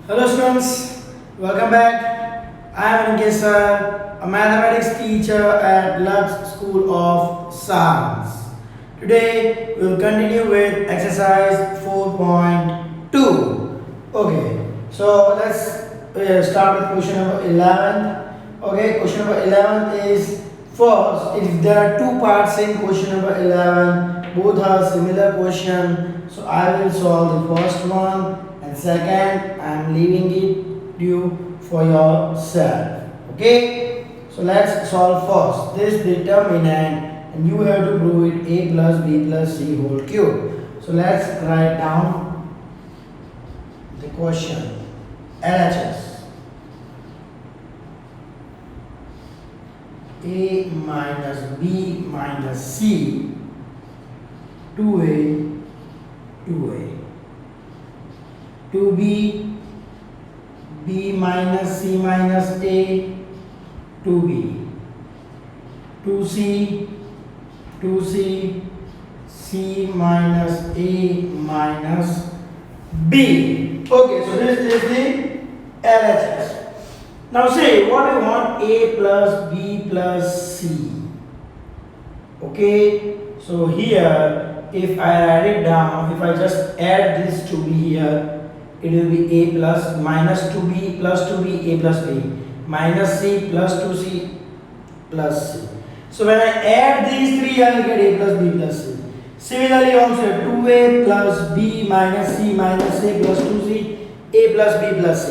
Hello students, welcome back. I am Aniket sir, a mathematics teacher at Lux School of Science. Today we will continue with exercise 4.2. Okay, so let's start with question number 11. Okay, question number 11 is first, if there are two parts in question number 11, both are similar question, so I will solve the first one and second I am leaving it due for yourself. Okay, so let's solve first this determinant and you have to prove it a plus b plus c whole cube. So let's write down the question. LHS a minus b minus c 2a 2b b minus c minus a 2b 2c c minus a minus b. Okay, so this is the LHS. Now say what we want, a plus b plus c. Okay, so here if I write it down, if I just add this to b here, it will be a plus minus 2b plus 2b a plus b minus c plus 2c plus c. So when I add these three, I will get a plus b plus c. Similarly also 2a plus b minus c minus a plus 2c a plus b plus c,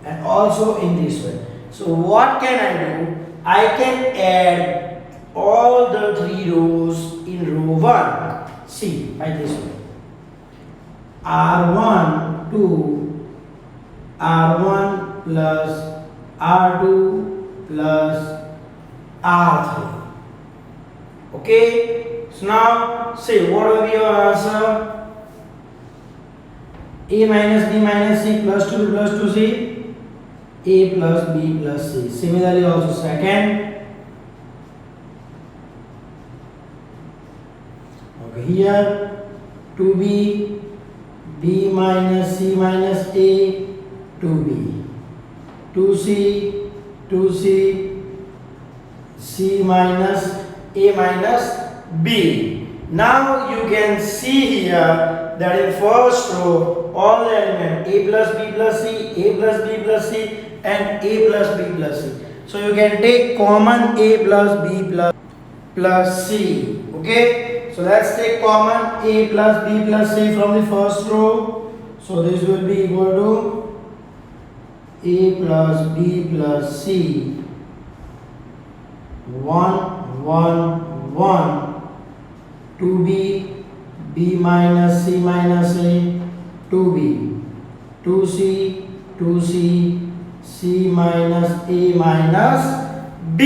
and also in this way. So what can I do? I can add all the three rows in row 1. See, by this way. R1 to R1 plus R2 plus R3. Okay, so now say what will be your answer? A minus b minus c plus 2b plus 2c, a plus b plus c. Similarly also second. Okay, here 2b b minus c minus a 2b 2c c minus a minus b. Now you can see here that in first row all the elements a plus b plus c, a plus b plus c and a plus b plus c. So you can take common a plus b plus c. Okay, so let's take common a plus b plus c from the first row. So this will be equal to a plus b plus c 1 1 1 2b b minus c minus a 2b 2c c minus a minus b.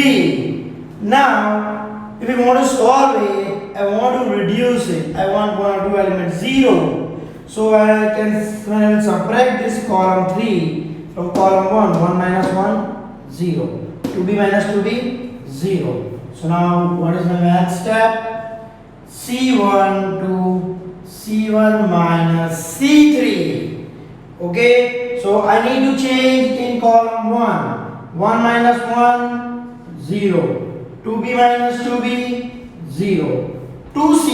Now if we want to solve it, I want to reduce it. I want one or two elements 0. So I can subtract this column 3 from column 1. 1 minus 1 0. 2b minus 2b 0. So now what is my math step? C1 to C1 minus C3. Okay, so I need to change in column 1. 1 minus 1 0. 2b minus 2b 0. 2c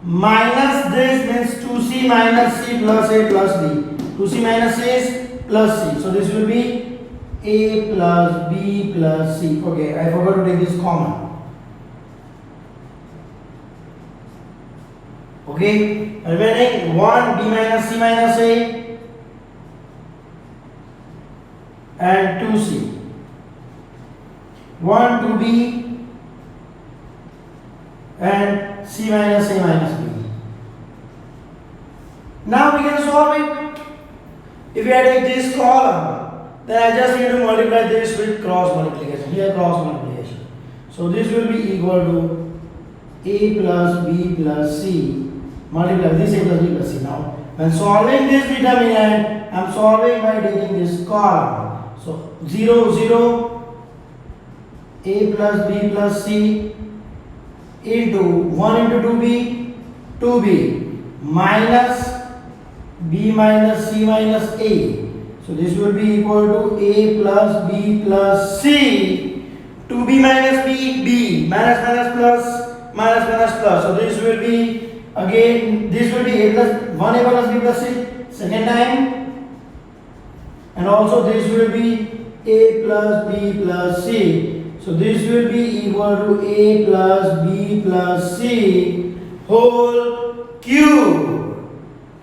minus this means 2c minus c plus a plus b. 2c minus a is plus c. So this will be a plus b plus c. Okay, I forgot to take this common. Okay, remaining 1 b minus c minus a and 2c. 1 2b and c minus a minus b. Now we can solve it. If I take this column, then I just need to multiply this with cross multiplication. Here cross multiplication. So this will be equal to a plus b plus c multiply this a plus b plus c. Now when solving this determinant, I am solving by taking this column. So 0 0 a plus b plus c into 1 into 2b 2b minus b minus c minus a. So this will be equal to A plus B plus C. 2B minus B, B minus minus plus minus minus plus. So this will be again, this will be A plus 1A plus B plus C second time, and also this will be A plus B plus C. So this will be equal to A plus B plus C whole cube.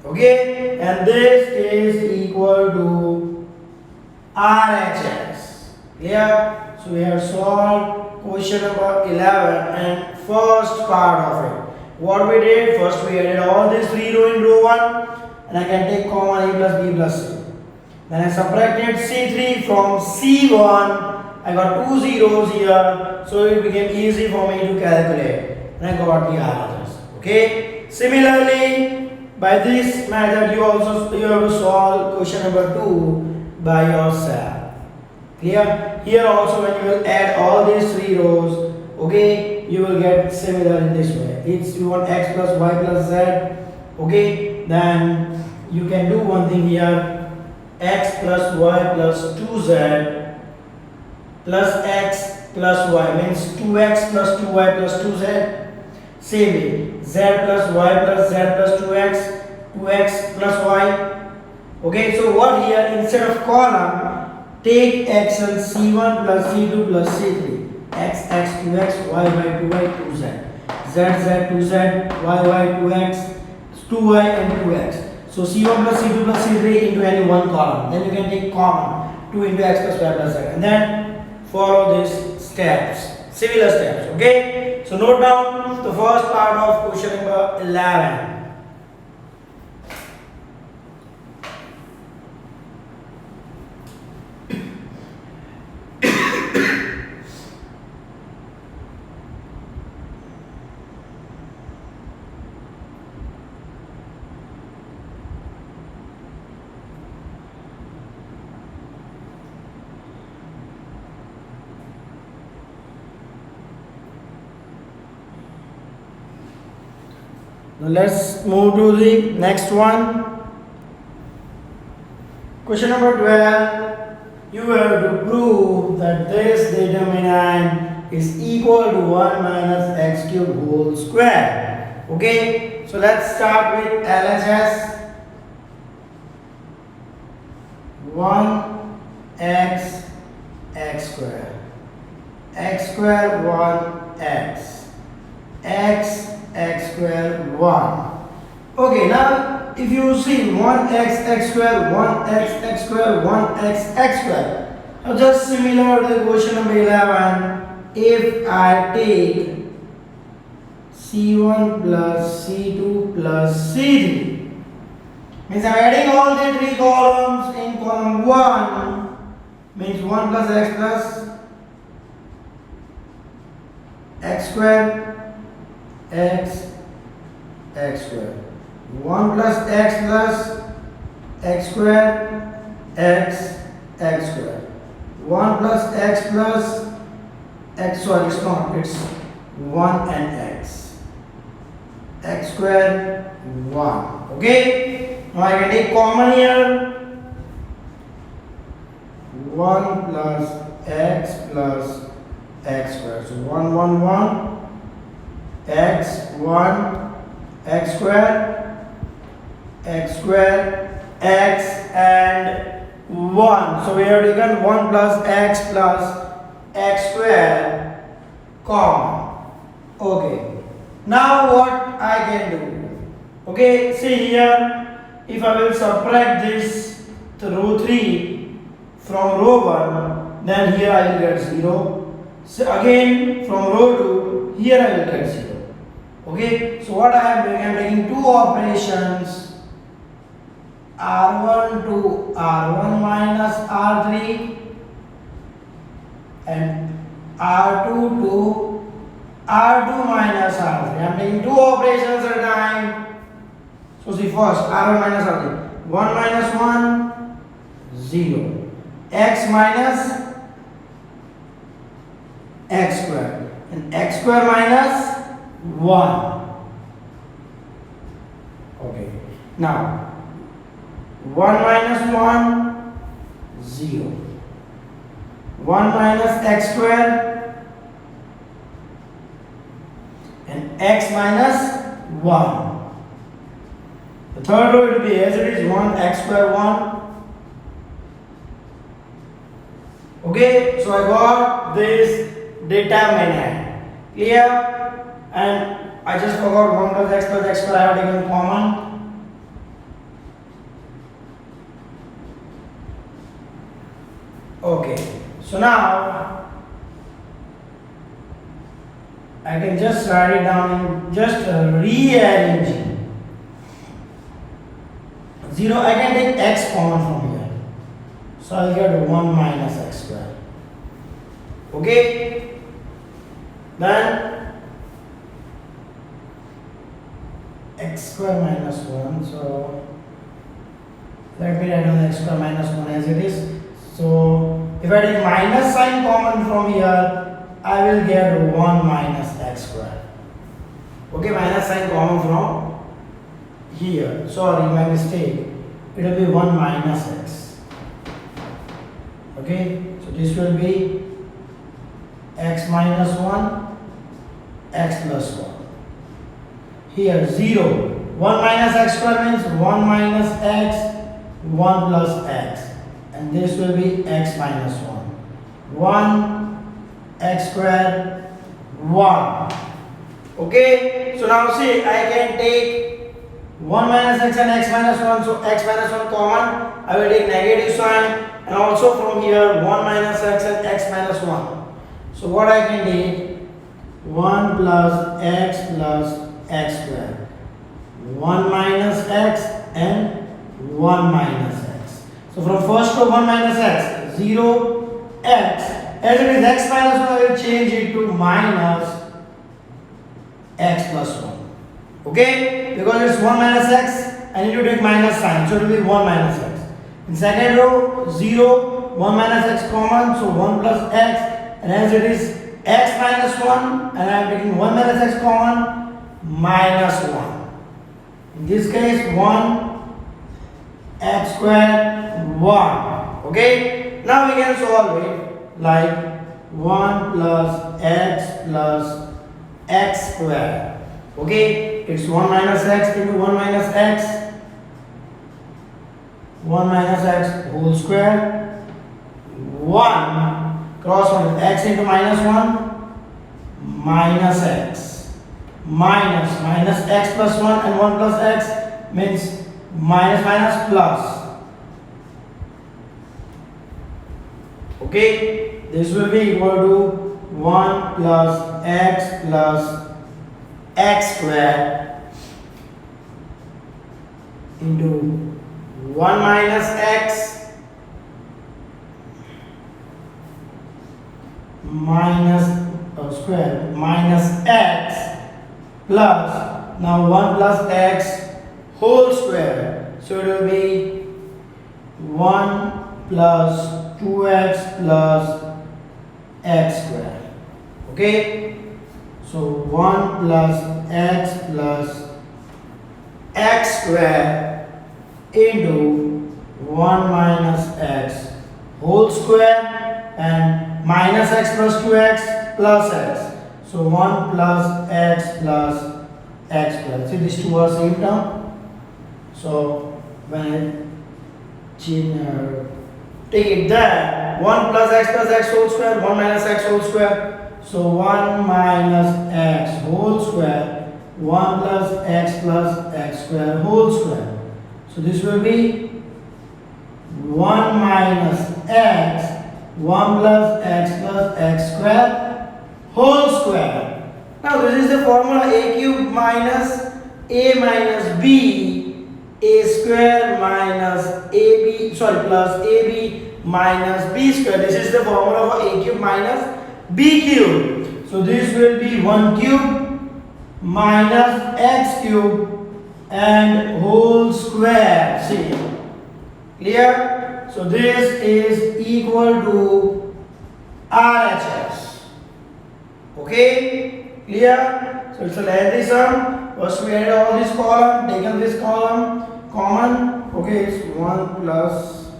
Okay, and this is equal to RHS. Clear? So we have solved question number 11 and first part of it. What we did, first we added all these three rows in row 1, and I can take common A plus B plus C. Then I subtracted C3 from C1. I got two zeros here, so it became easy for me to calculate, and I got the RHS. Okay. Similarly, by this method, you have to solve question number 2 by yourself. Clear? Here also, when you will add all these three rows, okay, you will get similar in this way. It's you want x plus y plus z. Okay, then you can do one thing here: x plus y plus 2z plus x plus y means 2x plus 2y plus 2z. Same way, z plus y plus z plus 2x plus y. Okay, so what here, instead of column, take x and c1 plus c2 plus c3. X 2x, y 2y 2z. Z 2z, y 2x, 2y and 2x. So c1 plus c2 plus c3 into any one column. Then you can take common 2 into x plus y plus z, and then follow these steps, similar steps. Okay, so note down the first part of question number 11. Now let's move to the next one. Question number 12. You have to prove that this determinant is equal to 1 minus x cube whole square. Okay, so let's start with LHS. 1x x square, x square 1x, x square 1. Okay, now if you see 1x square, 1x square, 1x square, now just similar to the question number 11, if I take c1 plus c2 plus c3, means I'm adding all the three columns in column 1, means 1 plus x square, x square, 1 plus x square, x square, 1 plus x, sorry, it's not, it's 1 and x square 1. Okay, now I can take common here. 1 plus x square, so 1 1 1 x 1 x square x and 1. So we have taken 1 plus x square common. Okay, now what I can do? Okay, see here, if I will subtract this to row 3 from row 1, then here I will get 0. So again from row 2, here I will get 0. Okay, so what I am doing, I am taking two operations, R1 to R1 minus R3 and R2 to R2 minus R3. I am taking two operations at a time. So see, first R1 minus R3, 1 minus 1, 0, x minus x square, and x square minus 1. Okay, now 1 minus 1, 0. 1 minus x square and x minus 1. The third row will be as it is 1 x square 1. Okay, so I got this determinant. Clear? And I just forgot 1 plus x square I have taken common. Okay, so now I can just write it down in just rearranging. 0, I can take x common from here. So I'll get 1 minus x square. Okay, then x square minus 1. So let me write down x square minus 1 as it is. So if I take minus sign common from here, I will get 1 minus x square. Okay, minus sign common from here. Sorry, my mistake. It will be 1 minus x. Okay, so this will be x minus 1, x plus 1. Here 0. 1 minus x square means 1 minus x, 1 plus x. And this will be x minus 1. 1 x square 1. Okay, so now see, I can take 1 minus x and x minus 1. So x minus 1 common, I will take negative sign, and also from here 1 minus x and x minus 1. So what I can take, 1 plus x square, 1 minus x and 1 minus x. So from first row 1 minus x, 0 x, as it is x minus 1, I will change it to minus x plus 1. Okay, because it's 1 minus x, I need to take minus sign, so it will be 1 minus x. In second row 0, 1 minus x common, so 1 plus x, and as it is x minus 1, and I am taking 1 minus x common, minus 1. In this case 1 x square 1. Okay, now we can solve it like 1 plus x square. Okay, it's 1 minus x into 1 minus x, 1 minus x whole square, 1 cross 1 is x into minus 1, minus x, minus x plus 1, and 1 plus x means minus plus. Okay, this will be equal to 1 plus x square into 1 minus x square minus x plus, now 1 plus x whole square. So it will be 1 plus 2x plus x square. Okay, so 1 plus x square into 1 minus x whole square and minus x plus 2x plus x. So 1 plus x square. See, these two are same term. So when I take it there, 1 plus x whole square, 1 minus x whole square. So 1 minus x whole square, 1 plus x square whole square. So this will be 1 minus x, 1 plus x square whole square. Now this is the formula a cube minus a minus b, a square minus ab, plus ab minus b square. This is the formula for a cube minus b cube. So this will be 1 cube minus x cube and whole square. See, clear? So this is equal to RHS. Okay, clear? So it's a lengthy sum. First we added all this column, taken this column common. Okay, it's 1 plus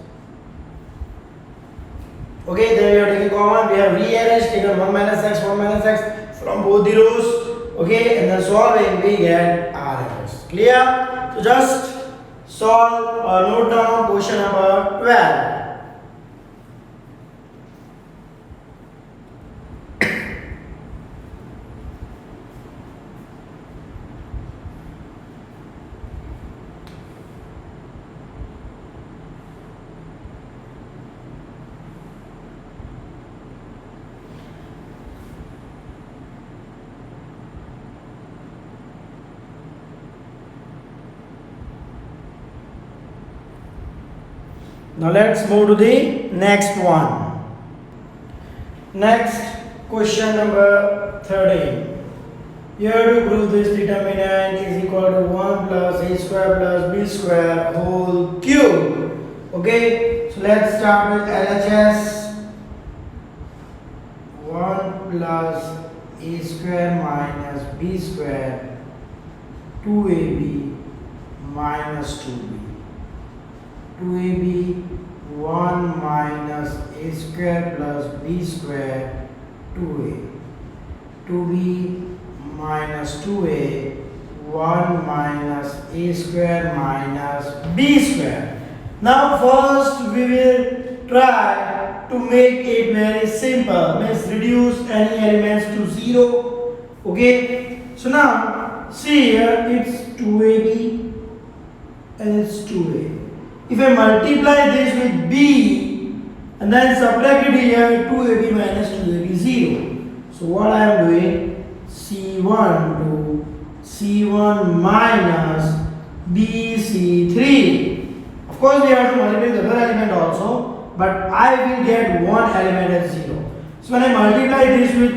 Okay, then we have taken common, we have rearranged, taken 1 minus x from both the rows. Okay, and then solving we get RHS. Clear? So just solve or note down question number 12. Now let's move to the next one. Next question number 13. You have to prove this determinant is equal to 1 plus a square plus b square whole cube. Okay, so let's start with LHS. 1 plus a square minus b square 2ab minus 2b. 2ab 1 minus a square plus b square 2a. 2b minus 2a 1 minus a square minus b square. Now first we will try to make it very simple, means reduce any elements to 0. Okay, so now see here it's 2ab and it's 2a. If I multiply this with b and then subtract it here, 2ab minus 2ab 0. So what I am doing, C1 to C1 minus BC3. Of course we have to multiply the other element also, but I will get one element as 0. So when I multiply this with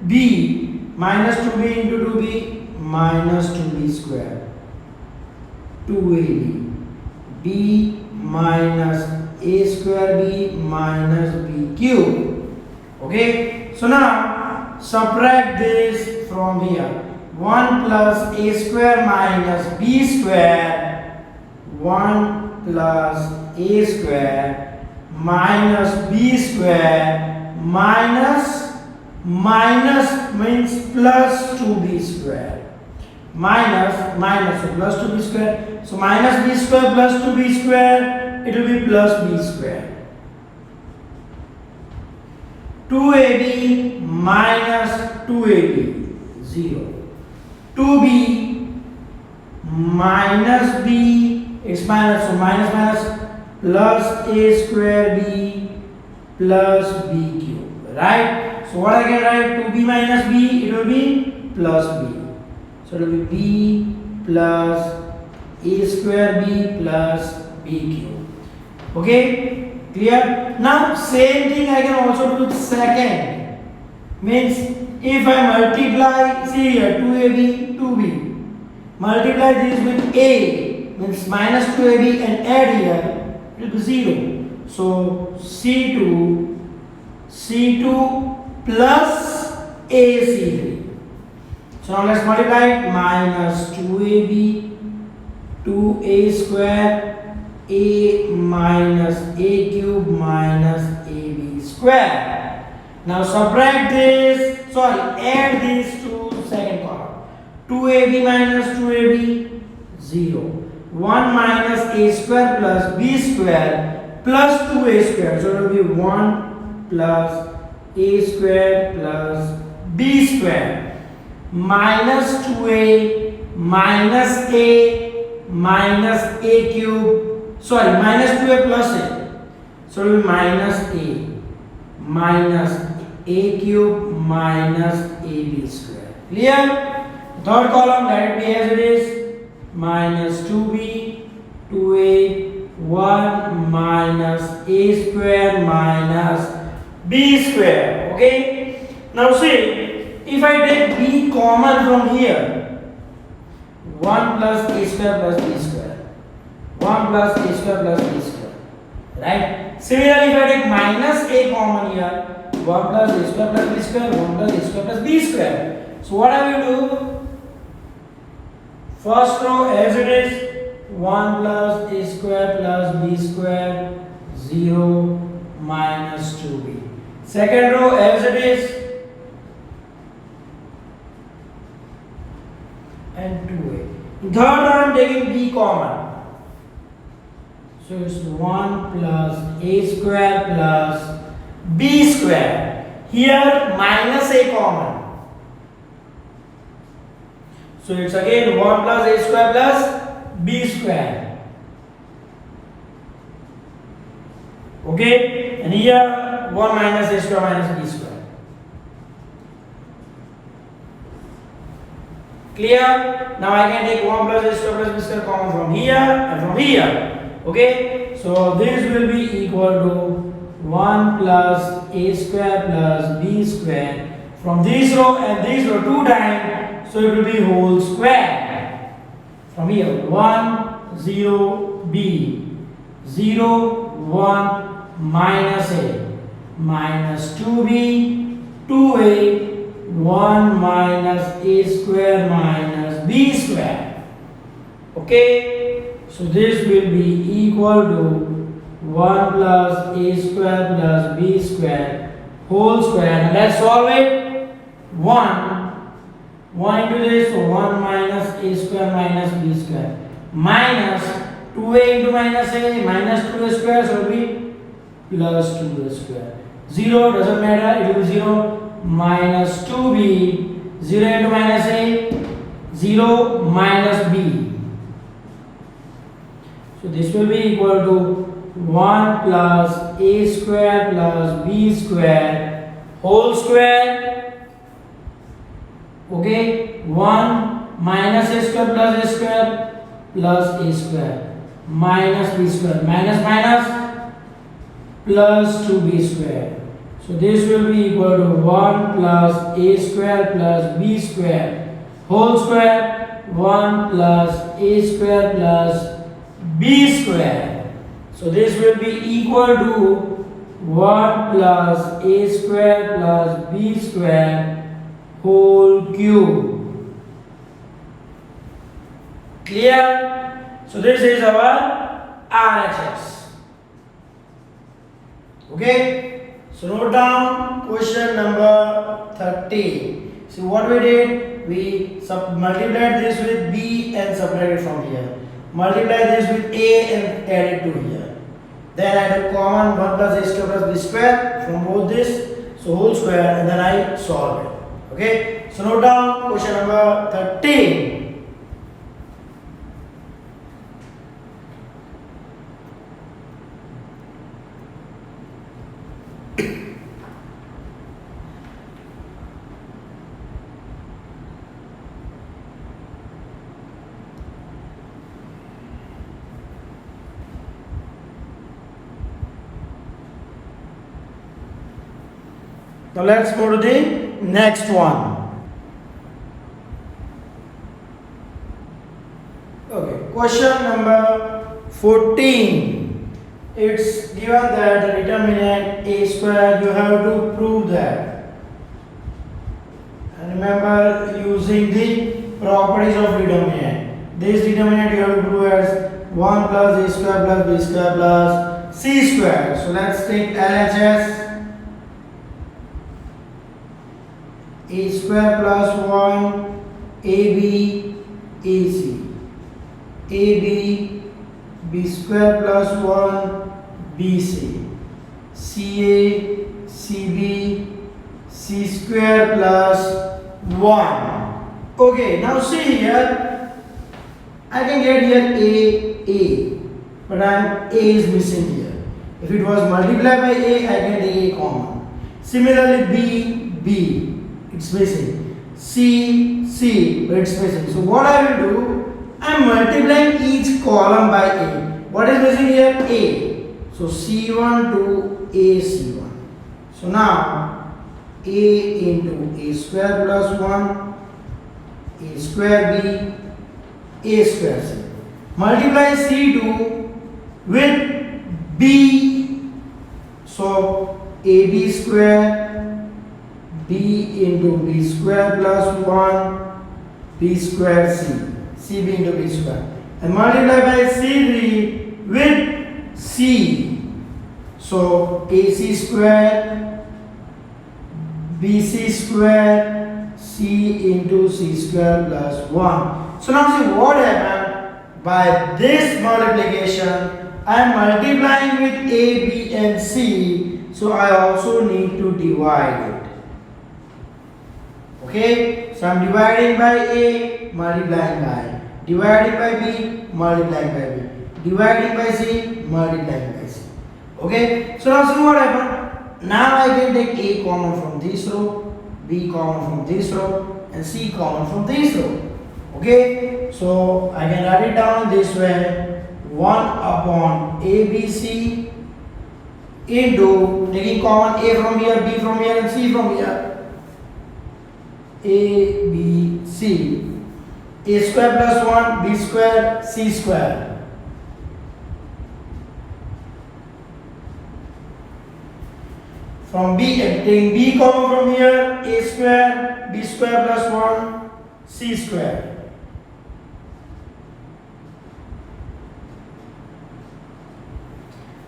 b, minus 2b into 2b, minus 2b square, 2ab, b minus a square b minus b cube. Okay, so now subtract this from here. 1 plus a square minus b square, 1 plus a square minus b square minus means plus 2b square. Minus, so plus 2b square. So minus b square plus 2b square, it will be plus b square. 2ab minus 2ab, 0. 2b minus b, it's minus, so minus plus a square b plus b cube, right? So what I can write, 2b minus b, it will be plus b. So it will be b plus a square b plus b cube. Okay, clear? Now same thing I can also do with second. Means if I multiply, see here 2ab, 2b, multiply this with a, means minus 2ab and add here, it will be 0. So C2 plus AC3. So now let's multiply it. Minus 2ab, 2a square, a minus a cube minus ab square. Now subtract this, add this to second column. 2ab minus 2ab, 0. 1 minus a square plus b square plus 2a square. So it will be 1 plus a square plus b square minus 2a minus a cube, minus 2a plus a. So it will be minus a cube minus ab square. Clear? Third column, let it be as it is. Minus 2b, 2a, 1 minus a square minus b square. Okay? Now see, if I take b common from here, 1 plus a square plus b square, 1 plus a square plus b square, right? Similarly, if I take minus a common here, 1 plus a square plus b square, 1 plus a square plus b square. So what I will do? First row as it is, 1 plus a square plus b square, 0 minus 2b. Second row as it is, and 2a. Third row I am taking b common. So it's 1 plus a square plus b square. Here minus a common. So it's again 1 plus a square plus b square. Okay, and here 1 minus a square minus b square. Clear? Now I can take 1 plus a square plus b square common from here and from here. Okay, so this will be equal to 1 plus a square plus b square from this row and this row 2 times, so it will be whole square. From here 1 0 b 0 1 minus a minus 2b 2a 1 minus a square minus b square. Okay, so this will be equal to 1 plus a square plus b square whole square. Now let's solve it. 1 into this, so 1 minus a square minus b square minus 2a into minus a minus 2a square, so it will be plus 2a square. 0 doesn't matter, it will be 0 minus 2b 0 into minus a 0 minus b. So this will be equal to 1 plus a square plus b square whole square. Okay, 1 minus a square plus a square plus a square minus b square minus minus plus 2b square. So this will be equal to 1 plus a square plus b square whole square 1 plus a square plus b square. So this will be equal to 1 plus a square plus b square whole cube. Clear? So this is our RHS. Okay? So note down question number 13. See what we did? We multiplied this with b and subtracted from here. Multiply this with a and add it to here. Then I took common 1 plus a square plus b square from both this, so whole square, and then I solve it. Okay, so note down question number 13. Now let's go to the next one. Okay, question number 14. It's given that the determinant a square, you have to prove that. And remember, using the properties of determinant. This determinant you have to prove as 1 plus a square plus b square plus c square. So let's take LHS. A square plus 1 AB AC AB B square plus 1 BC CA CB C square plus 1. Okay, now see here, I can get here A, but A is missing here. If it was multiplied by A, I can take A common. Similarly B, it's missing. C, but it's missing. So what I will do, I am multiplying each column by A. What is missing here? A. So C1 to AC1. So now A into A square plus 1, A square B, A square C. Multiply C2 with B. So AB square B into B square plus 1 B square C. CB into B square. And multiply by C3 with C. So AC square BC square C into C square plus 1. So now see what happened. By this multiplication, I am multiplying with A, B and C. So I also need to divide it. Okay, so I am dividing by A, multiplying by, dividing by B, multiplying by B, dividing by C, multiplying by C. Okay, so now see what happened. Now I can take A common from this row, B common from this row, and C common from this row. Okay, so I can write it down this way: 1 upon ABC into taking common A from here, B from here, and C from here. A, B, C. A square plus 1, B square, C square. From B, taking B common from here, A square, B square plus 1, C square.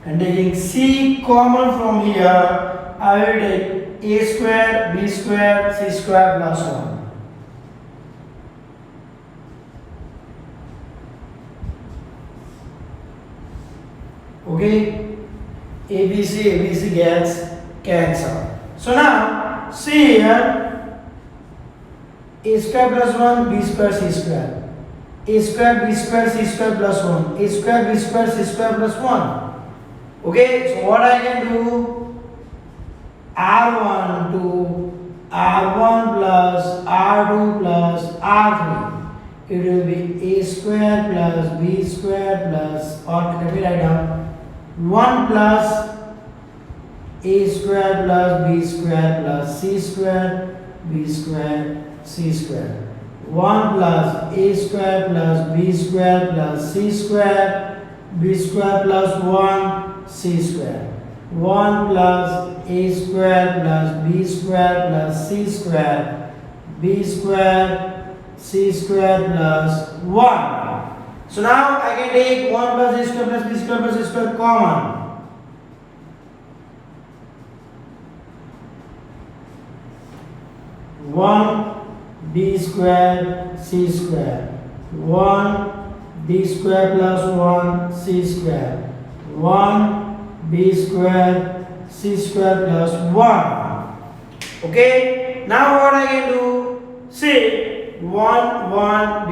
And taking C common from here, I will take A square, B square, C square plus 1. Okay, ABC gets cancelled. So now, see here, A square plus 1, B square, C square. A square, B square, C square plus 1. A square, B square, C square plus 1. Okay, so what I can do, R1 to R1 plus R2 plus R3, it will be A square plus B square plus, or let me write down, 1 plus A square plus B square plus C square, B square, C square. 1 plus A square plus B square plus C square, B square plus 1, C square. 1 plus A square plus B square plus C square, B square, C square plus 1. So now I can take 1 plus A square plus B square plus C square common. 1 B square C square, 1 B square plus 1 C square, 1 B square C square plus 1. Okay, now what I can do, say 1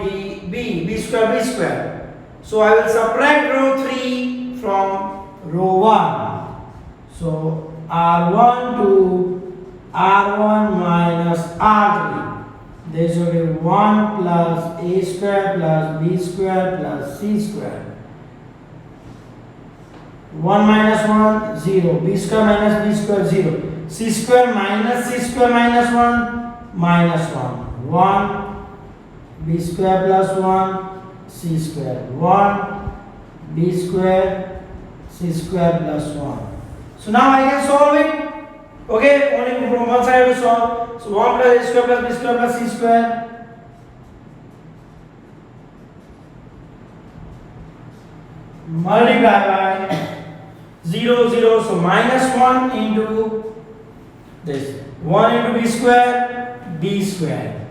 B square B square. So I will subtract row 3 from row 1. So R1 to R1 minus R3. This will be 1 plus A square plus B square plus C square. 1 minus 1, 0. B square minus B square, 0. C square minus C square minus 1, minus 1. 1 B square plus 1, C square. 1 B square, C square plus 1. So now I can solve it. Okay, only from one side to solve. So 1 plus A square plus B square plus C square. Multiply by 0, 0. So minus 1 into this. 1 into B square.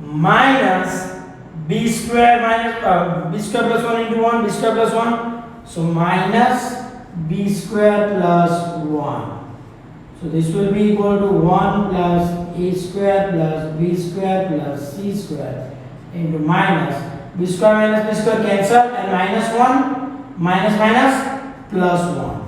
Minus B square minus B square plus 1 into 1, B square plus 1. So minus B square plus 1. So this will be equal to 1 plus A square plus B square plus C square into minus B square minus B square cancel, and minus 1 minus plus 1.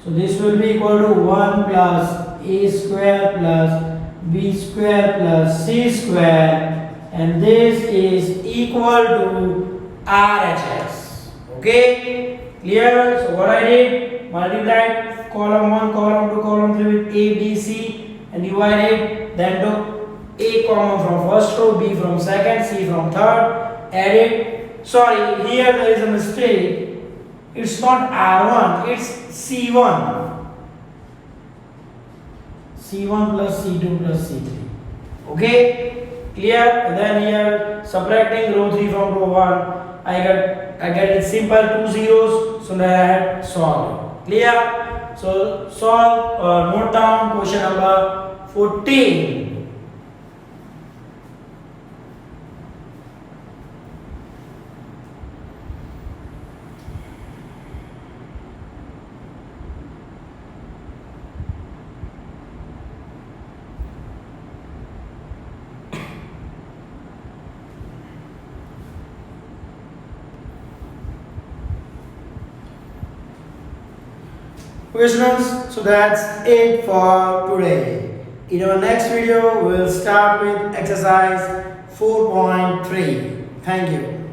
So this will be equal to 1 plus A square plus B square plus C square, and this is equal to RHS. Okay, clear? So what I did, multiplied column 1, column 2, column 3 with A, B, C and divided, then took A common from first row, B from second, C from third, added. Sorry, here there is a mistake. It's not R1, it's C1. C1 plus C2 plus C3. Okay, clear? And then here subtracting row 3 from row 1, I get it simple, 2 zeros, so now I had solved. Clear? So solve or note down question number 14. Okay students, so that's it for today. In our next video, we'll start with exercise 4.3. Thank you.